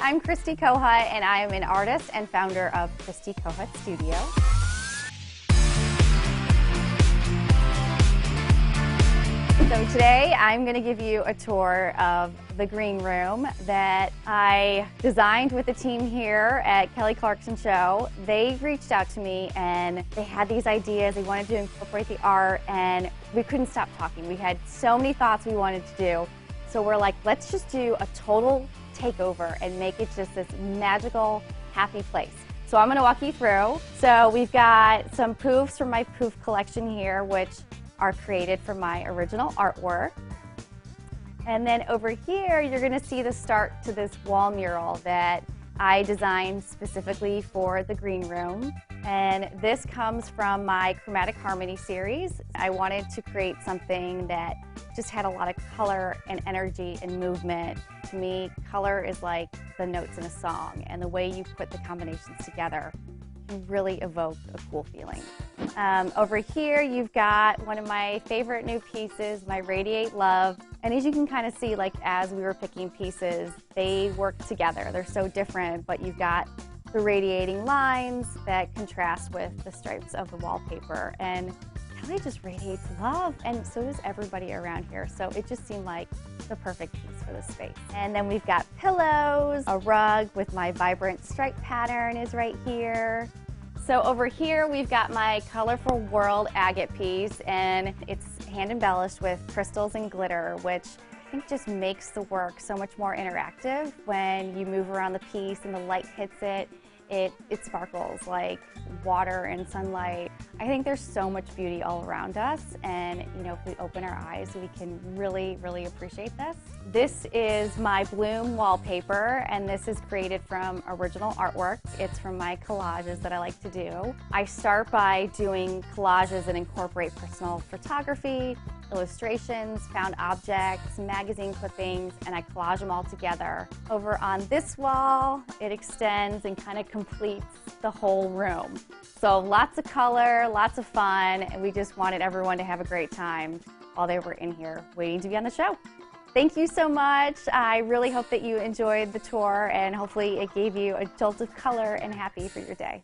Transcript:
I'm Christy Kohut, and I am an artist and founder of Christy Kohut Studio. So today I'm going to give you a tour of the green room that I designed with the team here at Kelly Clarkson Show. They reached out to me and they had these ideas. They wanted to incorporate the art and we couldn't stop talking. We had so many thoughts we wanted to do. So we're like, let's just do a total takeover and make it just this magical, happy place. So I'm going to walk you through. So we've got some poofs from my poof collection here, which are created from my original artwork. And then over here, you're going to see the start to this wall mural that I designed specifically for the green room. And this comes from my Chromatic Harmony series. I wanted to create something that just had a lot of color and energy and movement. To me, color is like the notes in a song, and the way you put the combinations together can really evoke a cool feeling. Over here, you've got one of my favorite new pieces, my Radiate Love. And as you can kind of see, like as we were picking pieces, they work together. They're so different, but you've got the radiating lines that contrast with the stripes of the wallpaper. And Kelly just radiates love, and so does everybody around here. So it just seemed like the perfect piece for this space. And then we've got pillows, a rug with my vibrant stripe pattern is right here. So over here we've got my Colorful World agate piece, and it's hand embellished with crystals and glitter, which I think just makes the work so much more interactive. When you move around the piece and the light hits it, it sparkles like water and sunlight. I think there's so much beauty all around us, and if we open our eyes, we can really, really appreciate this. This is my bloom wallpaper, and this is created from original artwork. It's from my collages that I like to do. I start by doing collages that incorporate personal photography, illustrations, found objects, magazine clippings, and I collage them all together. Over on this wall, it extends and kind of completes the whole room. So lots of color, lots of fun, and we just wanted everyone to have a great time while they were in here waiting to be on the show. Thank you so much. I really hope that you enjoyed the tour, and hopefully it gave you a jolt of color and happy for your day.